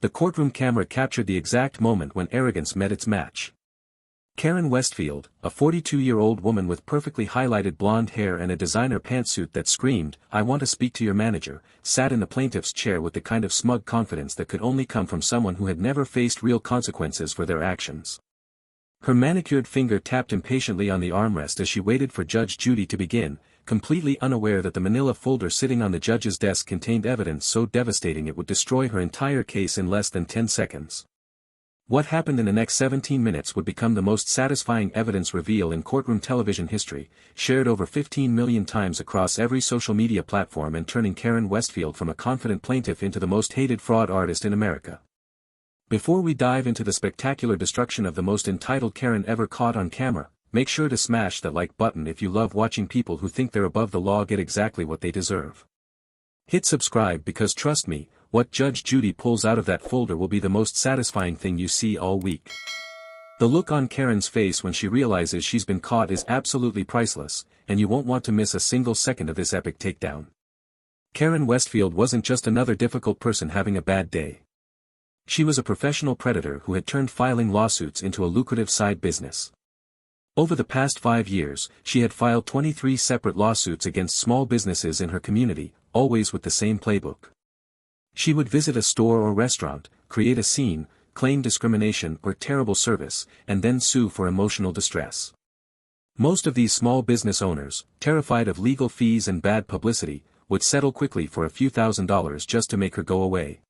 The courtroom camera captured the exact moment when arrogance met its match. Karen Westfield, a 42-year-old woman with perfectly highlighted blonde hair and a designer pantsuit that screamed, "I want to speak to your manager," sat in the plaintiff's chair with the kind of smug confidence that could only come from someone who had never faced real consequences for their actions. Her manicured finger tapped impatiently on the armrest as she waited for Judge Judy to begin, completely unaware that the manila folder sitting on the judge's desk contained evidence so devastating it would destroy her entire case in less than 10 seconds. What happened in the next 17 minutes would become the most satisfying evidence reveal in courtroom television history, shared over 15 million times across every social media platform and turning Karen Westfield from a confident plaintiff into the most hated fraud artist in America. Before we dive into the spectacular destruction of the most entitled Karen ever caught on camera, make sure to smash that like button if you love watching people who think they're above the law get exactly what they deserve. Hit subscribe because trust me, what Judge Judy pulls out of that folder will be the most satisfying thing you see all week. The look on Karen's face when she realizes she's been caught is absolutely priceless, and you won't want to miss a single second of this epic takedown. Karen Westfield wasn't just another difficult person having a bad day. She was a professional predator who had turned filing lawsuits into a lucrative side business. Over the past 5 years, she had filed 23 separate lawsuits against small businesses in her community, always with the same playbook. She would visit a store or restaurant, create a scene, claim discrimination or terrible service, and then sue for emotional distress. Most of these small business owners, terrified of legal fees and bad publicity, would settle quickly for a few $1,000s just to make her go away.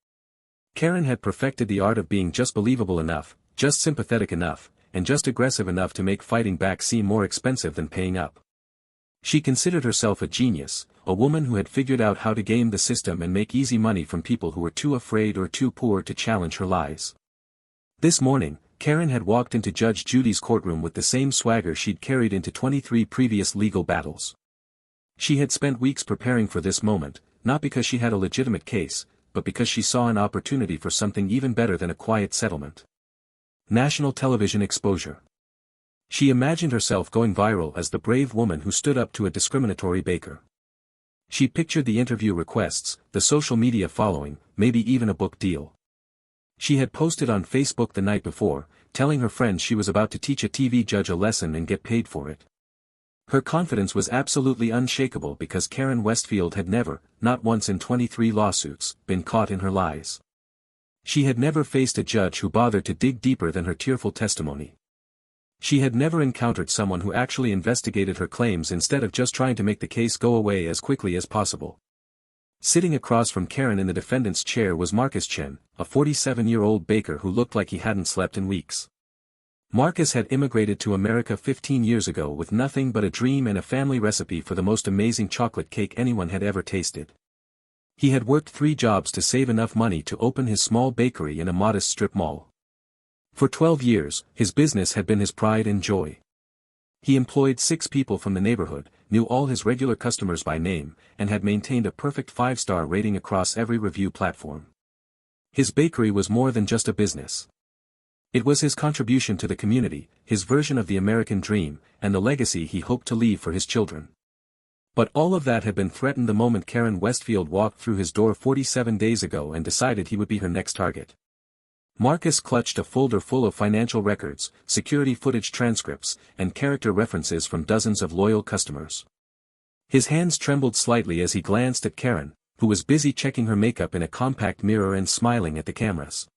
Karen had perfected the art of being just believable enough, just sympathetic enough, and just aggressive enough to make fighting back seem more expensive than paying up. She considered herself a genius, a woman who had figured out how to game the system and make easy money from people who were too afraid or too poor to challenge her lies. This morning, Karen had walked into Judge Judy's courtroom with the same swagger she'd carried into 23 previous legal battles. She had spent weeks preparing for this moment, not because she had a legitimate case, but because she saw an opportunity for something even better than a quiet settlement. National television exposure. She imagined herself going viral as the brave woman who stood up to a discriminatory baker. She pictured the interview requests, the social media following, maybe even a book deal. She had posted on Facebook the night before, telling her friends she was about to teach a TV judge a lesson and get paid for it. Her confidence was absolutely unshakable because Karen Westfield had never, not once in 23 lawsuits, been caught in her lies. She had never faced a judge who bothered to dig deeper than her tearful testimony. She had never encountered someone who actually investigated her claims instead of just trying to make the case go away as quickly as possible. Sitting across from Karen in the defendant's chair was Marcus Chen, a 47-year-old baker who looked like he hadn't slept in weeks. Marcus had immigrated to America 15 years ago with nothing but a dream and a family recipe for the most amazing chocolate cake anyone had ever tasted. He had worked 3 jobs to save enough money to open his small bakery in a modest strip mall. For 12 years, his business had been his pride and joy. He employed 6 people from the neighborhood, knew all his regular customers by name, and had maintained a perfect 5-star rating across every review platform. His bakery was more than just a business. It was his contribution to the community, his version of the American dream, and the legacy he hoped to leave for his children. But all of that had been threatened the moment Karen Westfield walked through his door 47 days ago and decided he would be her next target. Marcus clutched a folder full of financial records, security footage transcripts, and character references from dozens of loyal customers. His hands trembled slightly as he glanced at Karen, who was busy checking her makeup in a compact mirror and smiling at the cameras.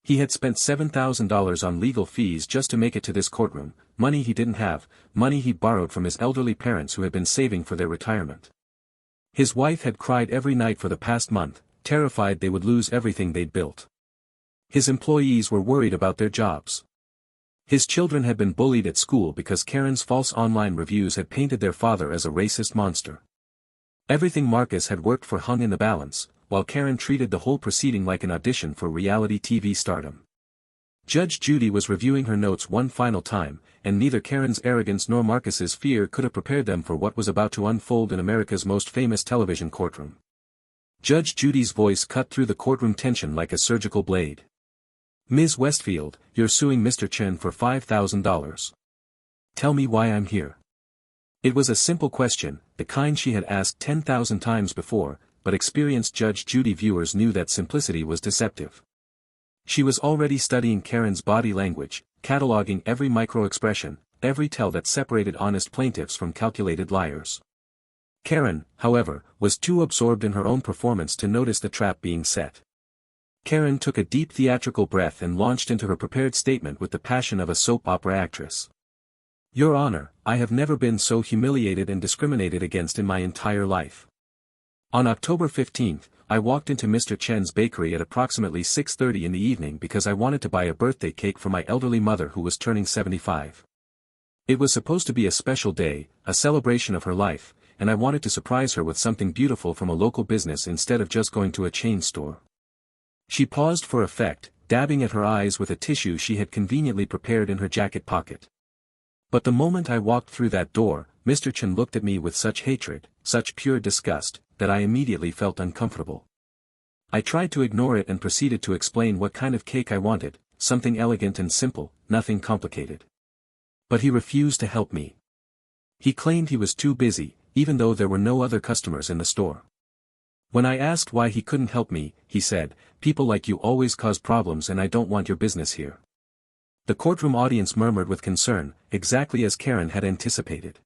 He had spent $7,000 on legal fees just to make it to this courtroom, money he didn't have, money he'd borrowed from his elderly parents who had been saving for their retirement. His wife had cried every night for the past month, terrified they would lose everything they'd built. His employees were worried about their jobs. His children had been bullied at school because Karen's false online reviews had painted their father as a racist monster. Everything Marcus had worked for hung in the balance, while Karen treated the whole proceeding like an audition for reality TV stardom. Judge Judy was reviewing her notes one final time, and neither Karen's arrogance nor Marcus's fear could have prepared them for what was about to unfold in America's most famous television courtroom. Judge Judy's voice cut through the courtroom tension like a surgical blade. "Ms. Westfield, you're suing Mr. Chen for $5,000. Tell me why I'm here." It was a simple question, the kind she had asked 10,000 times before, but experienced Judge Judy viewers knew that simplicity was deceptive. She was already studying Karen's body language, cataloging every micro-expression, every tell that separated honest plaintiffs from calculated liars. Karen, however, was too absorbed in her own performance to notice the trap being set. Karen took a deep theatrical breath and launched into her prepared statement with the passion of a soap opera actress. Your Honor, I have never been so humiliated and discriminated against in my entire life. On October 15th, I walked into Mr. Chen's bakery at approximately 6:30 in the evening because I wanted to buy a birthday cake for my elderly mother who was turning 75. It was supposed to be a special day, a celebration of her life, and I wanted to surprise her with something beautiful from a local business instead of just going to a chain store. She paused for effect, dabbing at her eyes with a tissue she had conveniently prepared in her jacket pocket. But the moment I walked through that door, Mr. Chen looked at me with such hatred, such pure disgust, that I immediately felt uncomfortable. I tried to ignore it and proceeded to explain what kind of cake I wanted, something elegant and simple, nothing complicated. But he refused to help me. He claimed he was too busy, even though there were no other customers in the store. When I asked why he couldn't help me, he said, "People like you always cause problems and I don't want your business here." The courtroom audience murmured with concern, exactly as Karen had anticipated.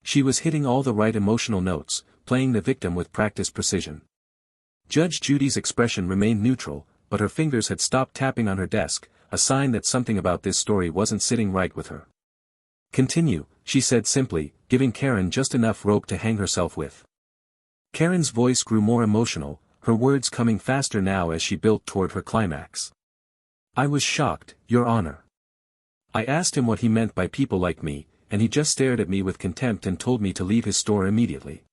She was hitting all the right emotional notes, playing the victim with practiced precision. Judge Judy's expression remained neutral, but her fingers had stopped tapping on her desk, a sign that something about this story wasn't sitting right with her. "Continue," she said simply, giving Karen just enough rope to hang herself with. Karen's voice grew more emotional, her words coming faster now as she built toward her climax. "I was shocked, Your Honor. I asked him what he meant by people like me, and he just stared at me with contempt and told me to leave his store immediately.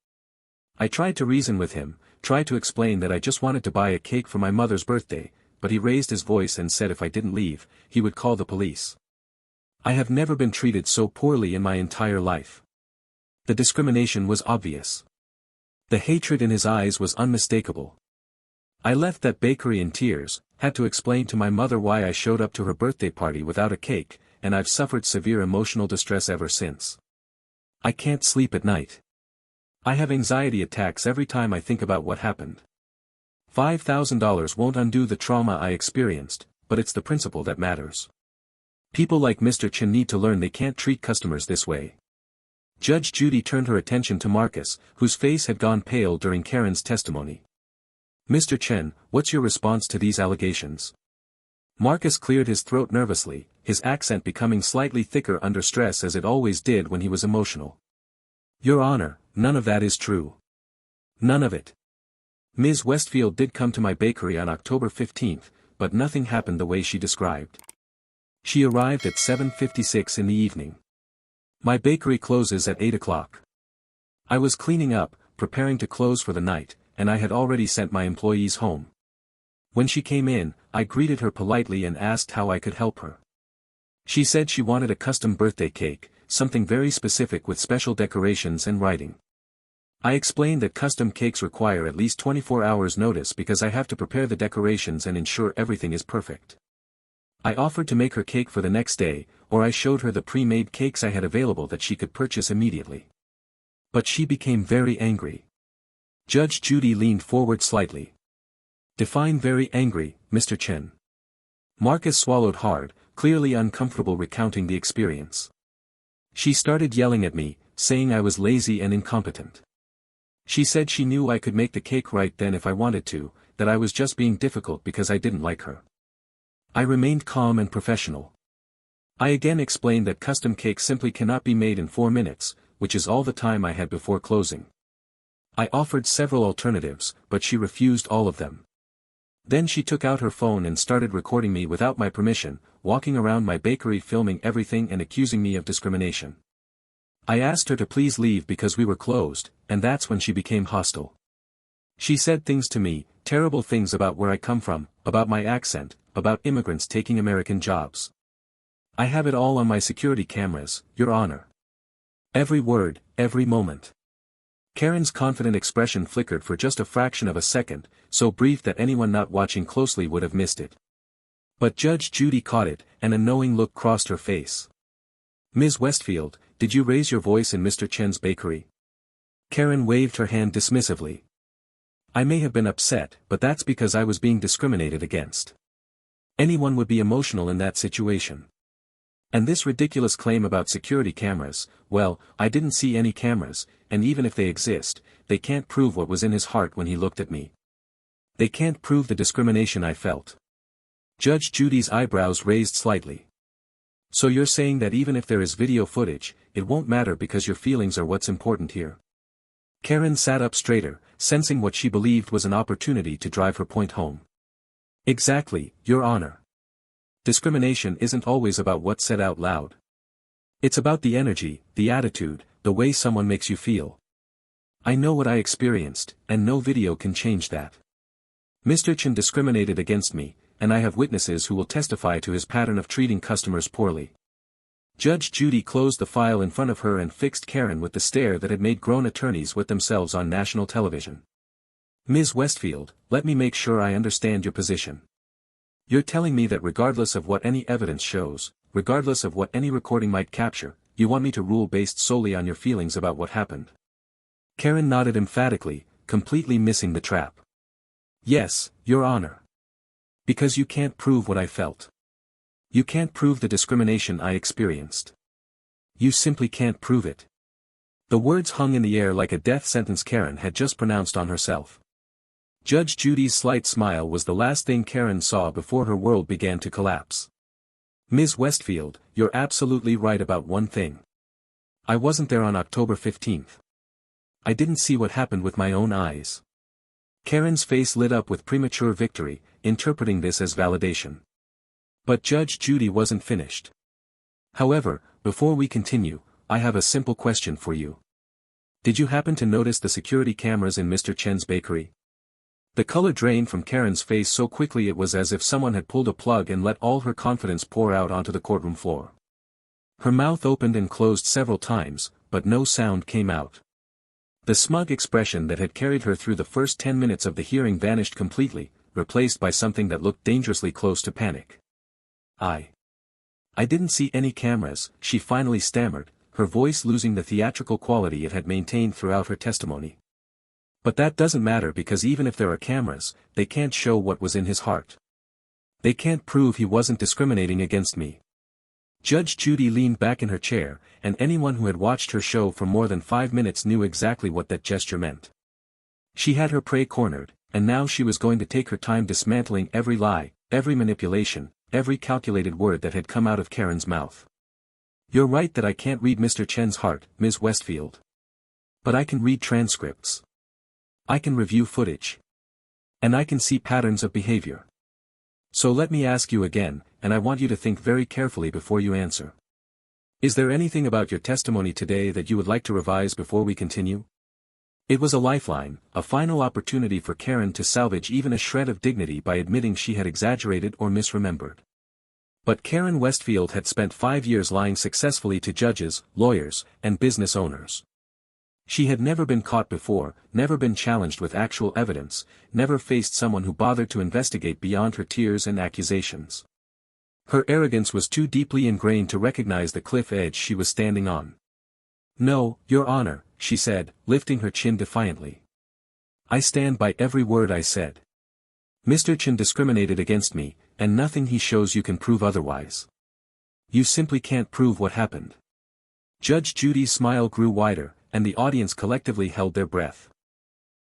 I tried to reason with him, tried to explain that I just wanted to buy a cake for my mother's birthday, but he raised his voice and said if I didn't leave, he would call the police. I have never been treated so poorly in my entire life." The discrimination was obvious. The hatred in his eyes was unmistakable. I left that bakery in tears, had to explain to my mother why I showed up to her birthday party without a cake, and I've suffered severe emotional distress ever since. I can't sleep at night. I have anxiety attacks every time I think about what happened. $5,000 won't undo the trauma I experienced, but it's the principle that matters. People like Mr. Chen need to learn they can't treat customers this way. Judge Judy turned her attention to Marcus, whose face had gone pale during Karen's testimony. "Mr. Chen, what's your response to these allegations?" Marcus cleared his throat nervously, his accent becoming slightly thicker under stress as it always did when he was emotional. "Your Honor, none of that is true. None of it. Ms. Westfield did come to my bakery on October 15th, but nothing happened the way she described. She arrived at 7:56 in the evening. My bakery closes at 8 o'clock. I was cleaning up, preparing to close for the night, and I had already sent my employees home. When she came in, I greeted her politely and asked how I could help her. She said she wanted a custom birthday cake, something very specific with special decorations and writing. I explained that custom cakes require at least 24 hours notice because I have to prepare the decorations and ensure everything is perfect. I offered to make her cake for the next day, or I showed her the pre-made cakes I had available that she could purchase immediately. But she became very angry. Judge Judy leaned forward slightly. "Define very angry, Mr. Chen." Marcus swallowed hard, clearly uncomfortable recounting the experience. "She started yelling at me, saying I was lazy and incompetent. She said she knew I could make the cake right then if I wanted to, that I was just being difficult because I didn't like her. I remained calm and professional. I again explained that custom cakes simply cannot be made in 4 minutes, which is all the time I had before closing. I offered several alternatives, but she refused all of them. Then she took out her phone and started recording me without my permission, walking around my bakery filming everything and accusing me of discrimination. I asked her to please leave because we were closed, and that's when she became hostile. She said things to me, terrible things about where I come from, about my accent, about immigrants taking American jobs. I have it all on my security cameras, Your Honor. Every word, every moment." Karen's confident expression flickered for just a fraction of a second, so brief that anyone not watching closely would have missed it. But Judge Judy caught it, and a knowing look crossed her face. "Ms. Westfield, did you raise your voice in Mr. Chen's bakery?" Karen waved her hand dismissively. "I may have been upset, but that's because I was being discriminated against. Anyone would be emotional in that situation. And this ridiculous claim about security cameras, well, I didn't see any cameras, and even if they exist, they can't prove what was in his heart when he looked at me. They can't prove the discrimination I felt. Judge Judy's eyebrows raised slightly. So you're saying that even if there is video footage, it won't matter because your feelings are what's important here? Karen sat up straighter, sensing what she believed was an opportunity to drive her point home. Exactly, Your Honor. Discrimination isn't always about what's said out loud. It's about the energy, the attitude, the way someone makes you feel. I know what I experienced, and no video can change that. Mr. Chen discriminated against me, and I have witnesses who will testify to his pattern of treating customers poorly. Judge Judy closed the file in front of her and fixed Karen with the stare that had made grown attorneys with themselves on national television. Ms. Westfield, let me make sure I understand your position. You're telling me that regardless of what any evidence shows, regardless of what any recording might capture, you want me to rule based solely on your feelings about what happened? Karen nodded emphatically, completely missing the trap. Yes, Your Honor. Because you can't prove what I felt. You can't prove the discrimination I experienced. You simply can't prove it. The words hung in the air like a death sentence Karen had just pronounced on herself. Judge Judy's slight smile was the last thing Karen saw before her world began to collapse. Ms. Westfield, you're absolutely right about one thing. I wasn't there on October 15th. I didn't see what happened with my own eyes. Karen's face lit up with premature victory, interpreting this as validation. But Judge Judy wasn't finished. However, before we continue, I have a simple question for you. Did you happen to notice the security cameras in Mr. Chen's bakery? The color drained from Karen's face so quickly it was as if someone had pulled a plug and let all her confidence pour out onto the courtroom floor. Her mouth opened and closed several times, but no sound came out. The smug expression that had carried her through the first 10 minutes of the hearing vanished completely, replaced by something that looked dangerously close to panic. I didn't see any cameras, she finally stammered, her voice losing the theatrical quality it had maintained throughout her testimony. But that doesn't matter because even if there are cameras, they can't show what was in his heart. They can't prove he wasn't discriminating against me. Judge Judy leaned back in her chair, and anyone who had watched her show for more than 5 minutes knew exactly what that gesture meant. She had her prey cornered, and now she was going to take her time dismantling every lie, every manipulation, every calculated word that had come out of Karen's mouth. You're right that I can't read Mr. Chen's heart, Ms. Westfield. But I can read transcripts. I can review footage. And I can see patterns of behavior. So let me ask you again, and I want you to think very carefully before you answer. Is there anything about your testimony today that you would like to revise before we continue? It was a lifeline, a final opportunity for Karen to salvage even a shred of dignity by admitting she had exaggerated or misremembered. But Karen Westfield had spent 5 years lying successfully to judges, lawyers, and business owners. She had never been caught before, never been challenged with actual evidence, never faced someone who bothered to investigate beyond her tears and accusations. Her arrogance was too deeply ingrained to recognize the cliff edge she was standing on. No, Your Honor, she said, lifting her chin defiantly. I stand by every word I said. Mr. Chen discriminated against me, and nothing he shows you can prove otherwise. You simply can't prove what happened. Judge Judy's smile grew wider, and the audience collectively held their breath.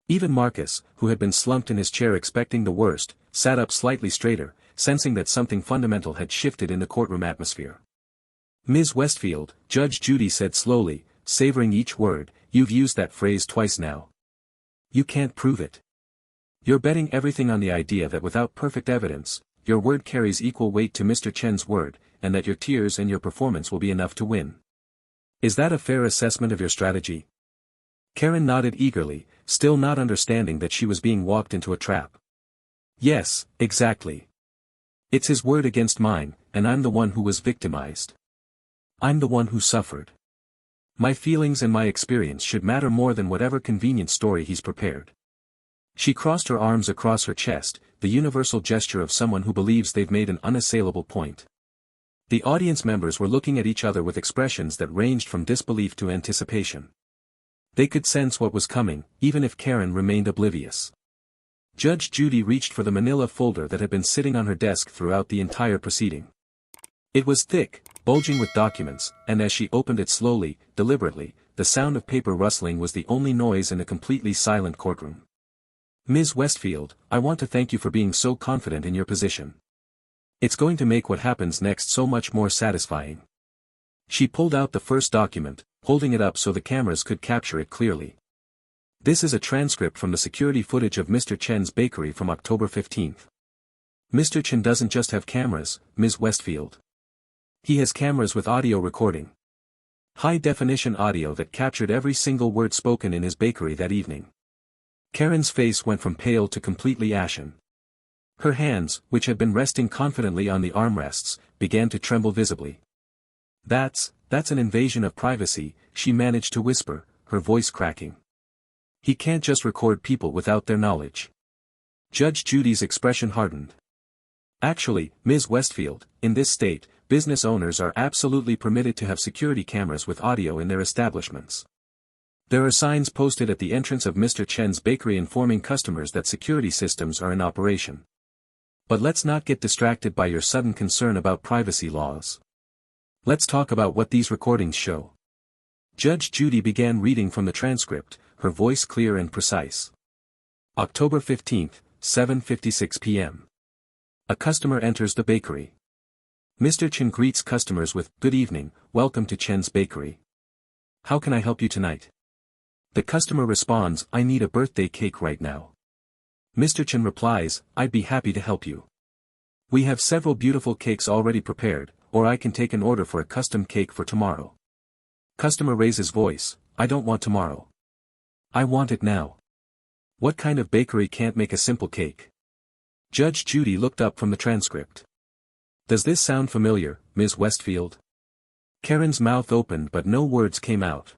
Even Marcus, who had been slumped in his chair expecting the worst, sat up slightly straighter, sensing that something fundamental had shifted in the courtroom atmosphere. Ms. Westfield, Judge Judy said slowly, savoring each word, you've used that phrase twice now. You can't prove it. You're betting everything on the idea that without perfect evidence, your word carries equal weight to Mr. Chen's word, and that your tears and your performance will be enough to win. Is that a fair assessment of your strategy? Karen nodded eagerly, still not understanding that she was being walked into a trap. Yes, exactly. It's his word against mine, and I'm the one who was victimized. I'm the one who suffered. My feelings and my experience should matter more than whatever convenient story he's prepared. She crossed her arms across her chest, the universal gesture of someone who believes they've made an unassailable point. The audience members were looking at each other with expressions that ranged from disbelief to anticipation. They could sense what was coming, even if Karen remained oblivious. Judge Judy reached for the manila folder that had been sitting on her desk throughout the entire proceeding. It was thick, bulging with documents, and as she opened it slowly, deliberately, the sound of paper rustling was the only noise in a completely silent courtroom. "Ms. Westfield, I want to thank you for being so confident in your position. It's going to make what happens next so much more satisfying." She pulled out the first document, holding it up so the cameras could capture it clearly. "This is a transcript from the security footage of Mr. Chen's bakery from October 15th. Mr. Chen doesn't just have cameras, Ms. Westfield. He has cameras with audio recording. High-definition audio that captured every single word spoken in his bakery that evening." Karen's face went from pale to completely ashen. Her hands, which had been resting confidently on the armrests, began to tremble visibly. That's an invasion of privacy," she managed to whisper, her voice cracking. "He can't just record people without their knowledge." Judge Judy's expression hardened. "Actually, Ms. Westfield, in this state, business owners are absolutely permitted to have security cameras with audio in their establishments. There are signs posted at the entrance of Mr. Chen's bakery informing customers that security systems are in operation. But let's not get distracted by your sudden concern about privacy laws. Let's talk about what these recordings show." Judge Judy began reading from the transcript, her voice clear and precise. October 15th, 7:56 p.m. A customer enters the bakery. Mr. Chen greets customers with, "Good evening, welcome to Chen's bakery. How can I help you tonight?" The customer responds, "I need a birthday cake right now." Mr. Chen replies, "I'd be happy to help you. We have several beautiful cakes already prepared, or I can take an order for a custom cake for tomorrow." Customer raises voice, "I don't want tomorrow. I want it now. What kind of bakery can't make a simple cake?" Judge Judy looked up from the transcript. "Does this sound familiar, Ms. Westfield?" Karen's mouth opened but no words came out.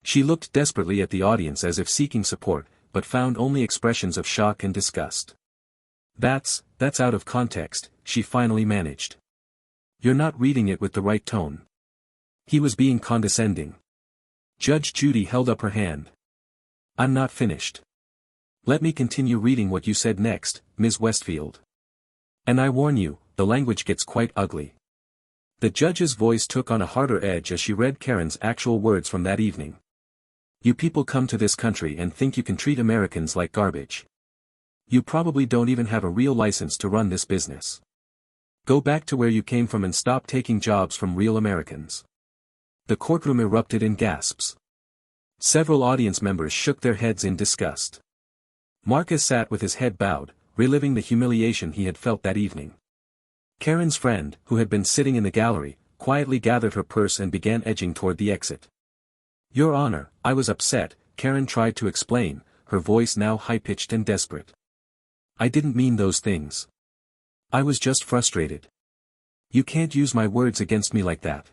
She looked desperately at the audience as if seeking support, but found only expressions of shock and disgust. That's out of context," she finally managed. "You're not reading it with the right tone." He was being condescending. Judge Judy held up her hand. "I'm not finished. Let me continue reading what you said next, Ms. Westfield. And I warn you, the language gets quite ugly." The judge's voice took on a harder edge as she read Karen's actual words from that evening. "You people come to this country and think you can treat Americans like garbage. You probably don't even have a real license to run this business. Go back to where you came from and stop taking jobs from real Americans." The courtroom erupted in gasps. Several audience members shook their heads in disgust. Marcus sat with his head bowed, reliving the humiliation he had felt that evening. Karen's friend, who had been sitting in the gallery, quietly gathered her purse and began edging toward the exit. "Your Honor, I was upset," Karen tried to explain, her voice now high-pitched and desperate. "I didn't mean those things. I was just frustrated. You can't use my words against me like that."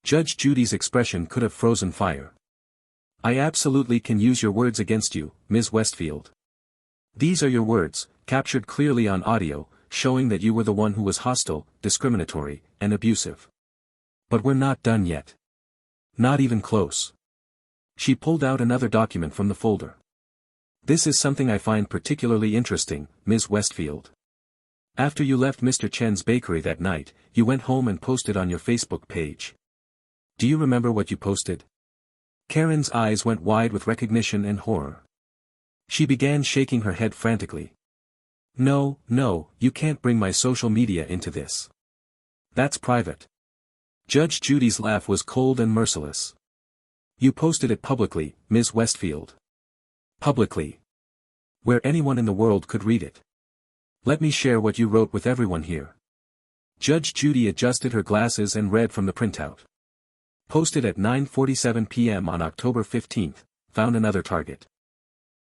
Judge Judy's expression could have frozen fire. "I absolutely can use your words against you, Ms. Westfield. These are your words, captured clearly on audio, showing that you were the one who was hostile, discriminatory, and abusive. But we're not done yet. Not even close." She pulled out another document from the folder. "This is something I find particularly interesting, Ms. Westfield. After you left Mr. Chen's bakery that night, you went home and posted on your Facebook page. Do you remember what you posted?" Karen's eyes went wide with recognition and horror. She began shaking her head frantically. No, you can't bring my social media into this. That's private." Judge Judy's laugh was cold and merciless. "You posted it publicly, Ms. Westfield. Publicly. Where anyone in the world could read it. Let me share what you wrote with everyone here." Judge Judy adjusted her glasses and read from the printout. "Posted at 9:47 p.m. on October 15th, found another target.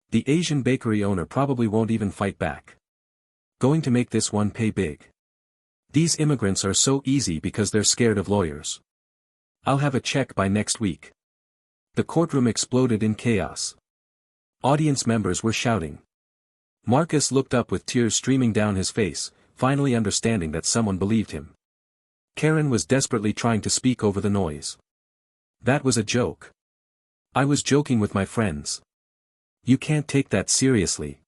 The Asian bakery owner probably won't even fight back. Going to make this one pay big. These immigrants are so easy because they're scared of lawyers. I'll have a check by next week." The courtroom exploded in chaos. Audience members were shouting. Marcus looked up with tears streaming down his face, finally understanding that someone believed him. Karen was desperately trying to speak over the noise. "That was a joke. I was joking with my friends. You can't take that seriously."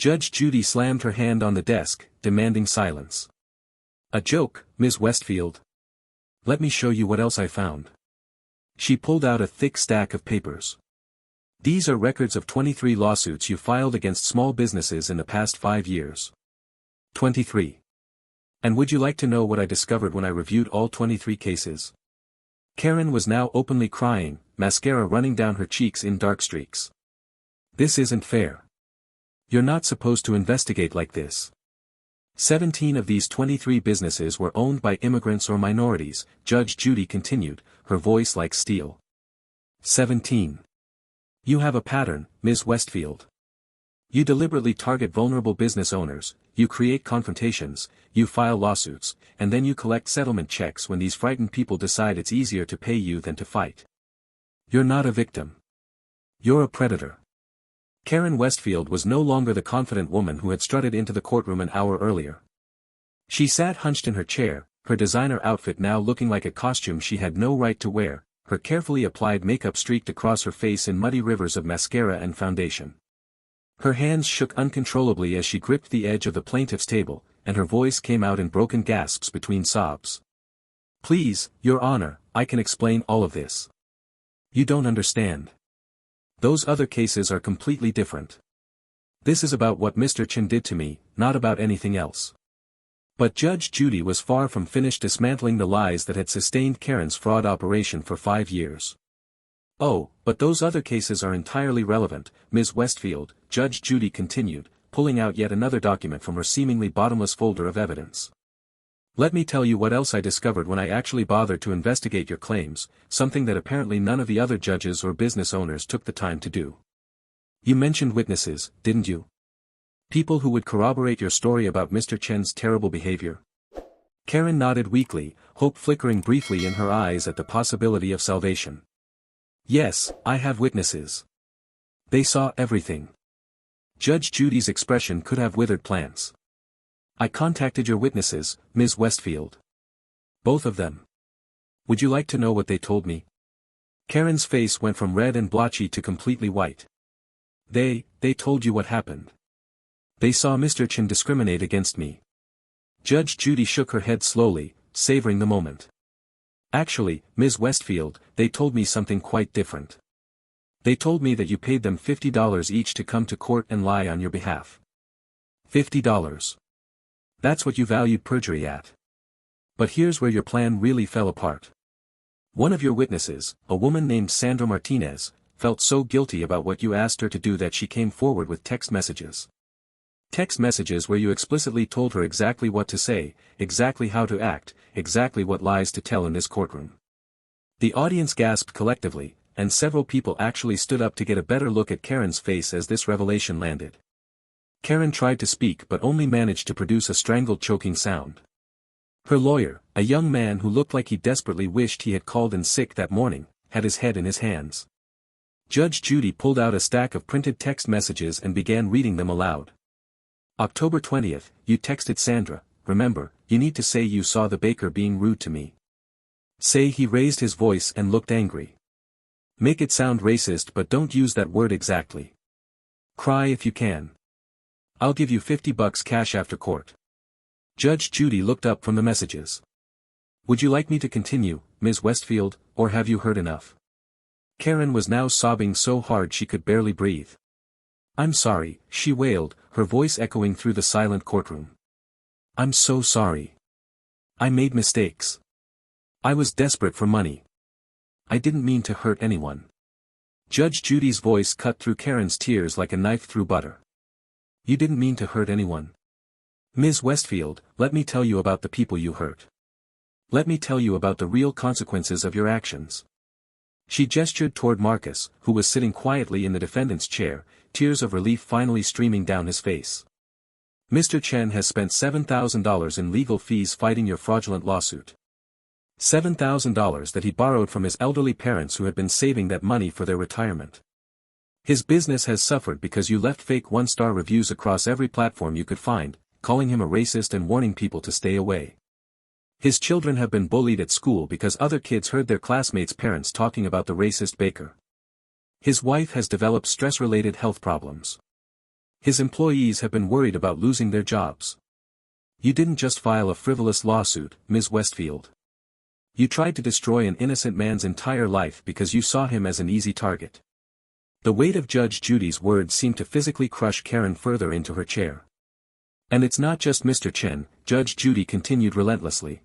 Judge Judy slammed her hand on the desk, demanding silence. A joke, Ms. Westfield? Let me show you what else I found. She pulled out a thick stack of papers. These are records of 23 lawsuits you filed against small businesses in the past 5 years. 23. And would you like to know what I discovered when I reviewed all 23 cases? Karen was now openly crying, mascara running down her cheeks in dark streaks. This isn't fair. You're not supposed to investigate like this. 17 of these 23 businesses were owned by immigrants or minorities, Judge Judy continued, her voice like steel. 17. You have a pattern, Ms. Westfield. You deliberately target vulnerable business owners, you create confrontations, you file lawsuits, and then you collect settlement checks when these frightened people decide it's easier to pay you than to fight. You're not a victim. You're a predator. Karen Westfield was no longer the confident woman who had strutted into the courtroom an hour earlier. She sat hunched in her chair, her designer outfit now looking like a costume she had no right to wear, her carefully applied makeup streaked across her face in muddy rivers of mascara and foundation. Her hands shook uncontrollably as she gripped the edge of the plaintiff's table, and her voice came out in broken gasps between sobs. Please, Your Honor, I can explain all of this. You don't understand. Those other cases are completely different. This is about what Mr. Chen did to me, not about anything else. But Judge Judy was far from finished dismantling the lies that had sustained Karen's fraud operation for 5 years. Oh, but those other cases are entirely relevant, Ms. Westfield, Judge Judy continued, pulling out yet another document from her seemingly bottomless folder of evidence. Let me tell you what else I discovered when I actually bothered to investigate your claims, something that apparently none of the other judges or business owners took the time to do. You mentioned witnesses, didn't you? People who would corroborate your story about Mr. Chen's terrible behavior. Karen nodded weakly, hope flickering briefly in her eyes at the possibility of salvation. Yes, I have witnesses. They saw everything. Judge Judy's expression could have withered plants. I contacted your witnesses, Ms. Westfield. Both of them. Would you like to know what they told me? Karen's face went from red and blotchy to completely white. They told you what happened. They saw Mr. Chen discriminate against me. Judge Judy shook her head slowly, savoring the moment. Actually, Ms. Westfield, they told me something quite different. They told me that you paid them $50 each to come to court and lie on your behalf. $50. That's what you valued perjury at. But here's where your plan really fell apart. One of your witnesses, a woman named Sandra Martinez, felt so guilty about what you asked her to do that she came forward with text messages. Text messages where you explicitly told her exactly what to say, exactly how to act, exactly what lies to tell in this courtroom. The audience gasped collectively, and several people actually stood up to get a better look at Karen's face as this revelation landed. Karen tried to speak but only managed to produce a strangled choking sound. Her lawyer, a young man who looked like he desperately wished he had called in sick that morning, had his head in his hands. Judge Judy pulled out a stack of printed text messages and began reading them aloud. October 20th, you texted Sandra, remember, you need to say you saw the baker being rude to me. Say he raised his voice and looked angry. Make it sound racist but don't use that word exactly. Cry if you can. I'll give you $50 cash after court. Judge Judy looked up from the messages. Would you like me to continue, Ms. Westfield, or have you heard enough? Karen was now sobbing so hard she could barely breathe. I'm sorry, she wailed, her voice echoing through the silent courtroom. I'm so sorry. I made mistakes. I was desperate for money. I didn't mean to hurt anyone. Judge Judy's voice cut through Karen's tears like a knife through butter. You didn't mean to hurt anyone. Ms. Westfield, let me tell you about the people you hurt. Let me tell you about the real consequences of your actions. She gestured toward Marcus, who was sitting quietly in the defendant's chair, tears of relief finally streaming down his face. Mr. Chen has spent $7,000 in legal fees fighting your fraudulent lawsuit. $7,000 that he borrowed from his elderly parents who had been saving that money for their retirement. His business has suffered because you left fake one-star reviews across every platform you could find, calling him a racist and warning people to stay away. His children have been bullied at school because other kids heard their classmates' parents talking about the racist baker. His wife has developed stress-related health problems. His employees have been worried about losing their jobs. You didn't just file a frivolous lawsuit, Ms. Westfield. You tried to destroy an innocent man's entire life because you saw him as an easy target. The weight of Judge Judy's words seemed to physically crush Karen further into her chair. And it's not just Mr. Chen, Judge Judy continued relentlessly.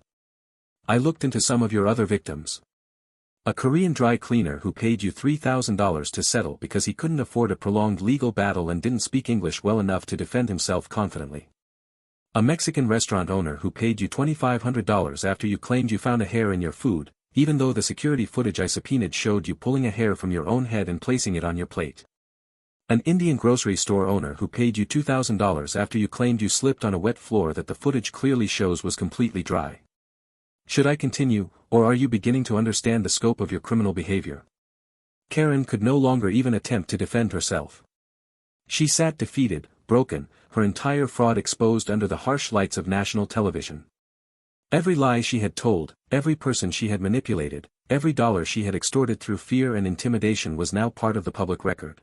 I looked into some of your other victims. A Korean dry cleaner who paid you $3,000 to settle because he couldn't afford a prolonged legal battle and didn't speak English well enough to defend himself confidently. A Mexican restaurant owner who paid you $2,500 after you claimed you found a hair in your food, even though the security footage I subpoenaed showed you pulling a hair from your own head and placing it on your plate. An Indian grocery store owner who paid you $2,000 after you claimed you slipped on a wet floor that the footage clearly shows was completely dry. Should I continue, or are you beginning to understand the scope of your criminal behavior? Karen could no longer even attempt to defend herself. She sat defeated, broken, her entire fraud exposed under the harsh lights of national television. Every lie she had told, every person she had manipulated, every dollar she had extorted through fear and intimidation was now part of the public record.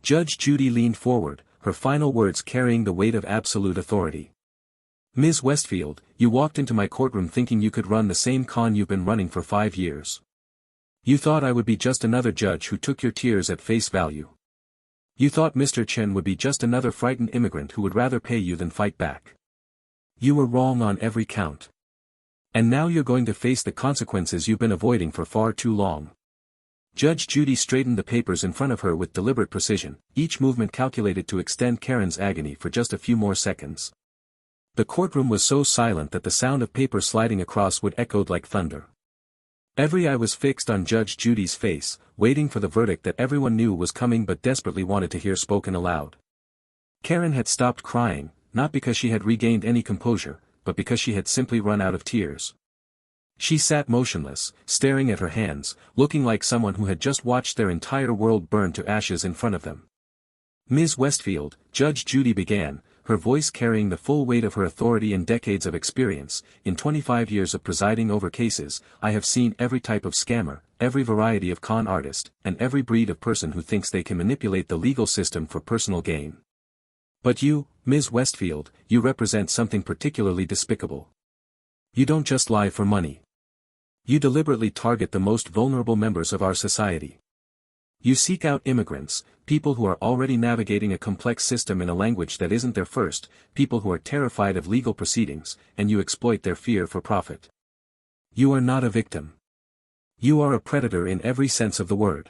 Judge Judy leaned forward, her final words carrying the weight of absolute authority. Ms. Westfield, you walked into my courtroom thinking you could run the same con you've been running for 5 years. You thought I would be just another judge who took your tears at face value. You thought Mr. Chen would be just another frightened immigrant who would rather pay you than fight back. You were wrong on every count. And now you're going to face the consequences you've been avoiding for far too long. Judge Judy straightened the papers in front of her with deliberate precision, each movement calculated to extend Karen's agony for just a few more seconds. The courtroom was so silent that the sound of paper sliding across would echoed like thunder. Every eye was fixed on Judge Judy's face, waiting for the verdict that everyone knew was coming but desperately wanted to hear spoken aloud. Karen had stopped crying, not because she had regained any composure, but because she had simply run out of tears. She sat motionless, staring at her hands, looking like someone who had just watched their entire world burn to ashes in front of them. Ms. Westfield, Judge Judy began, her voice carrying the full weight of her authority and decades of experience. In 25 years of presiding over cases, I have seen every type of scammer, every variety of con artist, and every breed of person who thinks they can manipulate the legal system for personal gain. But you, Ms. Westfield, you represent something particularly despicable. You don't just lie for money. You deliberately target the most vulnerable members of our society. You seek out immigrants, people who are already navigating a complex system in a language that isn't their first, people who are terrified of legal proceedings, and you exploit their fear for profit. You are not a victim. You are a predator in every sense of the word.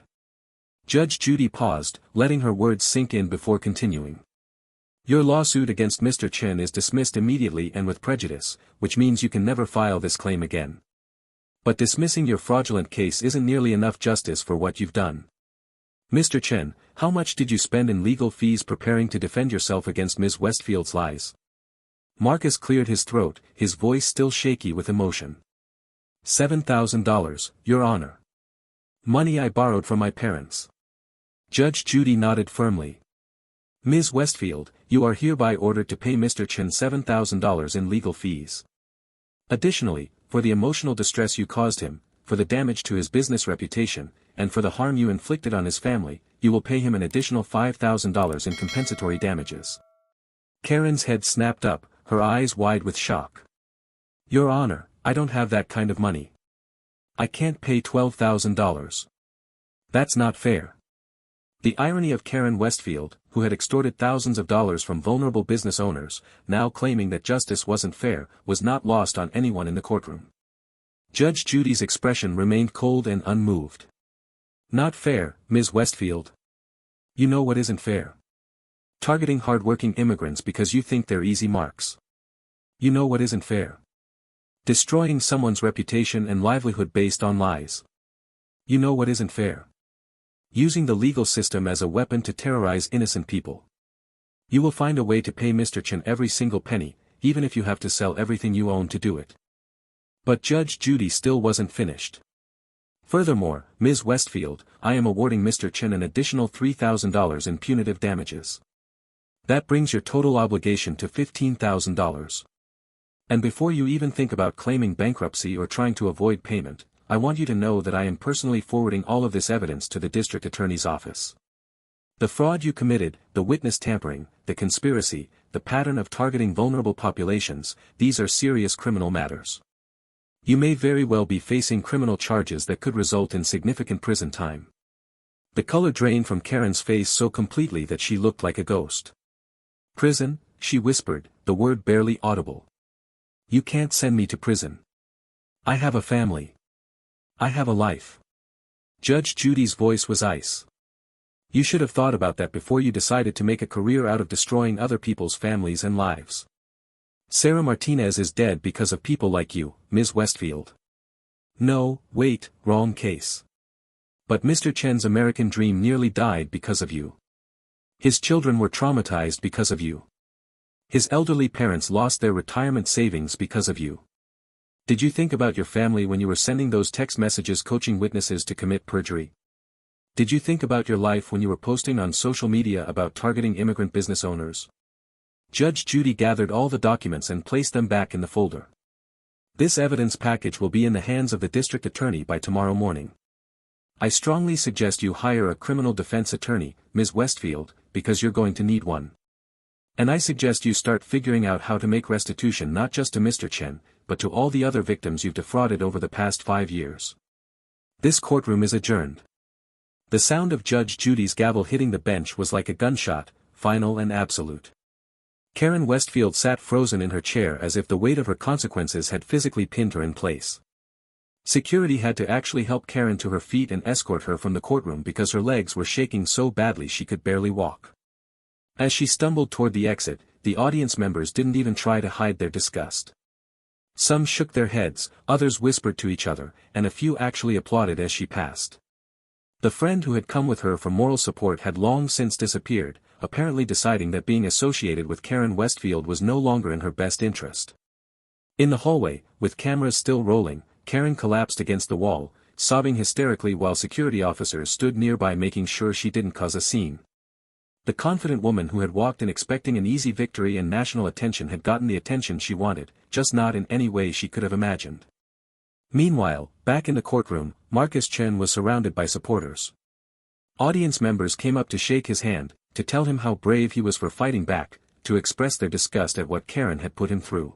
Judge Judy paused, letting her words sink in before continuing. Your lawsuit against Mr. Chen is dismissed immediately and with prejudice, which means you can never file this claim again. But dismissing your fraudulent case isn't nearly enough justice for what you've done. Mr. Chen, how much did you spend in legal fees preparing to defend yourself against Ms. Westfield's lies? Marcus cleared his throat, his voice still shaky with emotion. $7,000, Your Honor. Money I borrowed from my parents. Judge Judy nodded firmly. Ms. Westfield, you are hereby ordered to pay Mr. Chen $7,000 in legal fees. Additionally, for the emotional distress you caused him, for the damage to his business reputation, and for the harm you inflicted on his family, you will pay him an additional $5,000 in compensatory damages. Karen's head snapped up, her eyes wide with shock. Your Honor, I don't have that kind of money. I can't pay $12,000. That's not fair. The irony of Karen Westfield, who had extorted thousands of dollars from vulnerable business owners, now claiming that justice wasn't fair, was not lost on anyone in the courtroom. Judge Judy's expression remained cold and unmoved. Not fair, Ms. Westfield. You know what isn't fair? Targeting hard-working immigrants because you think they're easy marks. You know what isn't fair? Destroying someone's reputation and livelihood based on lies. You know what isn't fair? Using the legal system as a weapon to terrorize innocent people. You will find a way to pay Mr. Chen every single penny, even if you have to sell everything you own to do it. But Judge Judy still wasn't finished. Furthermore, Ms. Westfield, I am awarding Mr. Chen an additional $3,000 in punitive damages. That brings your total obligation to $15,000. And before you even think about claiming bankruptcy or trying to avoid payment, I want you to know that I am personally forwarding all of this evidence to the district attorney's office. The fraud you committed, the witness tampering, the conspiracy, the pattern of targeting vulnerable populations, these are serious criminal matters. You may very well be facing criminal charges that could result in significant prison time. The color drained from Karen's face so completely that she looked like a ghost. Prison, she whispered, the word barely audible. You can't send me to prison. I have a family. I have a life. Judge Judy's voice was ice. You should have thought about that before you decided to make a career out of destroying other people's families and lives. Sarah Martinez is dead because of people like you, Ms. Westfield. No, wait, wrong case. But Mr. Chen's American dream nearly died because of you. His children were traumatized because of you. His elderly parents lost their retirement savings because of you. Did you think about your family when you were sending those text messages coaching witnesses to commit perjury? Did you think about your life when you were posting on social media about targeting immigrant business owners? Judge Judy gathered all the documents and placed them back in the folder. This evidence package will be in the hands of the district attorney by tomorrow morning. I strongly suggest you hire a criminal defense attorney, Ms. Westfield, because you're going to need one. And I suggest you start figuring out how to make restitution not just to Mr. Chen, but to all the other victims you've defrauded over the past 5 years. This courtroom is adjourned. The sound of Judge Judy's gavel hitting the bench was like a gunshot, final and absolute. Karen Westfield sat frozen in her chair as if the weight of her consequences had physically pinned her in place. Security had to actually help Karen to her feet and escort her from the courtroom because her legs were shaking so badly she could barely walk. As she stumbled toward the exit, the audience members didn't even try to hide their disgust. Some shook their heads, others whispered to each other, and a few actually applauded as she passed. The friend who had come with her for moral support had long since disappeared, apparently deciding that being associated with Karen Westfield was no longer in her best interest. In the hallway, with cameras still rolling, Karen collapsed against the wall, sobbing hysterically while security officers stood nearby making sure she didn't cause a scene. The confident woman who had walked in expecting an easy victory and national attention had gotten the attention she wanted, just not in any way she could have imagined. Meanwhile, back in the courtroom, Marcus Chen was surrounded by supporters. Audience members came up to shake his hand, to tell him how brave he was for fighting back, to express their disgust at what Karen had put him through.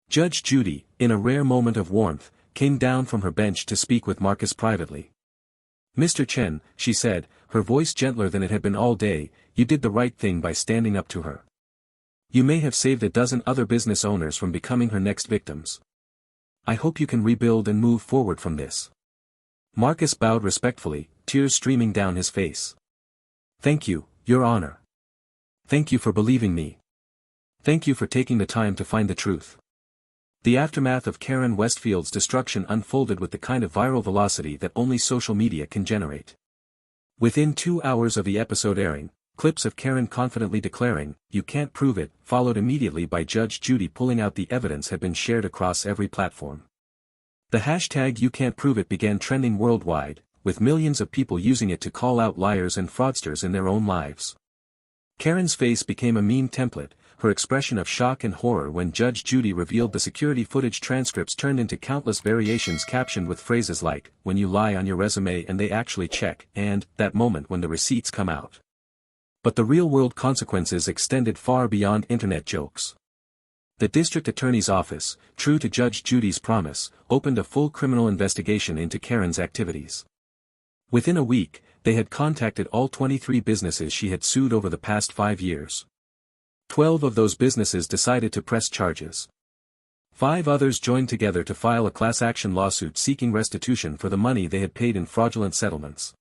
Judge Judy, in a rare moment of warmth, came down from her bench to speak with Marcus privately. Mr. Chen, she said, her voice gentler than it had been all day, you did the right thing by standing up to her. You may have saved a dozen other business owners from becoming her next victims. I hope you can rebuild and move forward from this. Marcus bowed respectfully, tears streaming down his face. Thank you, Your Honor. Thank you for believing me. Thank you for taking the time to find the truth. The aftermath of Karen Westfield's destruction unfolded with the kind of viral velocity that only social media can generate. Within 2 hours of the episode airing, clips of Karen confidently declaring, "You can't prove it," followed immediately by Judge Judy pulling out the evidence had been shared across every platform. The hashtag #YouCan'tProveIt began trending worldwide, with millions of people using it to call out liars and fraudsters in their own lives. Karen's face became a meme template, her expression of shock and horror when Judge Judy revealed the security footage transcripts turned into countless variations captioned with phrases like, "When you lie on your resume and they actually check," and, "That moment when the receipts come out." But the real-world consequences extended far beyond internet jokes. The district attorney's office, true to Judge Judy's promise, opened a full criminal investigation into Karen's activities. Within a week, they had contacted all 23 businesses she had sued over the past 5 years. 12 of those businesses decided to press charges. 5 others joined together to file a class action lawsuit seeking restitution for the money they had paid in fraudulent settlements.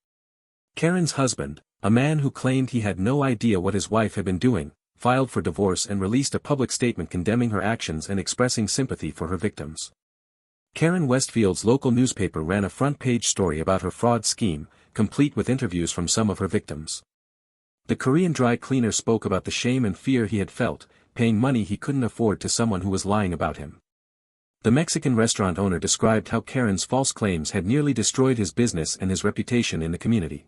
Karen's husband, a man who claimed he had no idea what his wife had been doing, filed for divorce and released a public statement condemning her actions and expressing sympathy for her victims. Karen Westfield's local newspaper ran a front-page story about her fraud scheme, complete with interviews from some of her victims. The Korean dry cleaner spoke about the shame and fear he had felt, paying money he couldn't afford to someone who was lying about him. The Mexican restaurant owner described how Karen's false claims had nearly destroyed his business and his reputation in the community.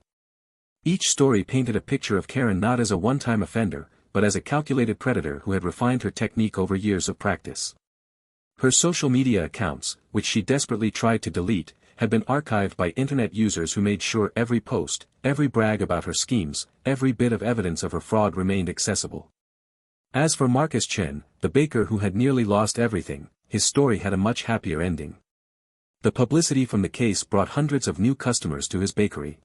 Each story painted a picture of Karen not as a one-time offender, but as a calculated predator who had refined her technique over years of practice. Her social media accounts, which she desperately tried to delete, had been archived by internet users who made sure every post, every brag about her schemes, every bit of evidence of her fraud remained accessible. As for Marcus Chen, the baker who had nearly lost everything, his story had a much happier ending. The publicity from the case brought hundreds of new customers to his bakery.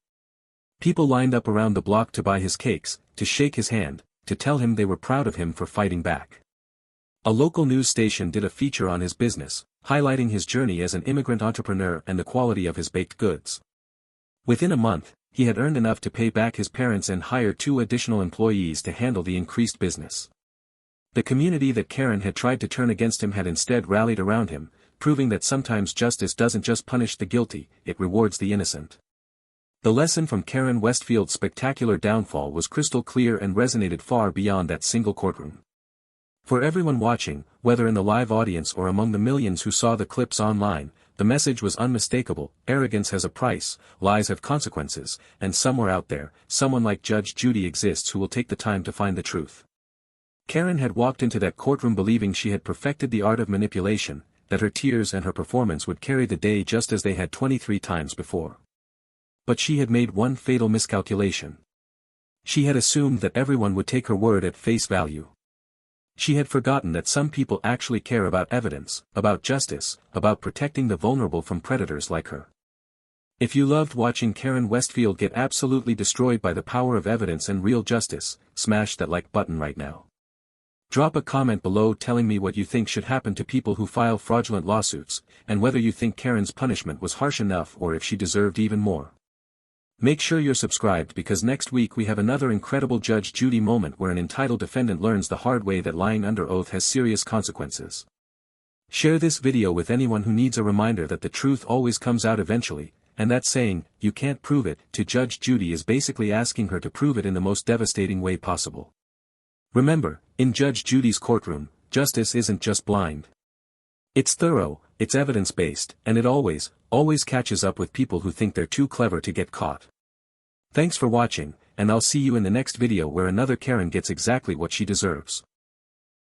People lined up around the block to buy his cakes, to shake his hand, to tell him they were proud of him for fighting back. A local news station did a feature on his business, highlighting his journey as an immigrant entrepreneur and the quality of his baked goods. Within a month, he had earned enough to pay back his parents and hire 2 additional employees to handle the increased business. The community that Karen had tried to turn against him had instead rallied around him, proving that sometimes justice doesn't just punish the guilty, it rewards the innocent. The lesson from Karen Westfield's spectacular downfall was crystal clear and resonated far beyond that single courtroom. For everyone watching, whether in the live audience or among the millions who saw the clips online, the message was unmistakable: arrogance has a price, lies have consequences, and somewhere out there, someone like Judge Judy exists who will take the time to find the truth. Karen had walked into that courtroom believing she had perfected the art of manipulation, that her tears and her performance would carry the day just as they had 23 times before. But she had made one fatal miscalculation. She had assumed that everyone would take her word at face value. She had forgotten that some people actually care about evidence, about justice, about protecting the vulnerable from predators like her. If you loved watching Karen Westfield get absolutely destroyed by the power of evidence and real justice, smash that like button right now. Drop a comment below telling me what you think should happen to people who file fraudulent lawsuits, and whether you think Karen's punishment was harsh enough or if she deserved even more. Make sure you're subscribed because next week we have another incredible Judge Judy moment where an entitled defendant learns the hard way that lying under oath has serious consequences. Share this video with anyone who needs a reminder that the truth always comes out eventually, and that saying, "You can't prove it," to Judge Judy is basically asking her to prove it in the most devastating way possible. Remember, in Judge Judy's courtroom, justice isn't just blind. It's thorough, it's evidence-based, and it always catches up with people who think they're too clever to get caught. Thanks for watching, and I'll see you in the next video where another Karen gets exactly what she deserves.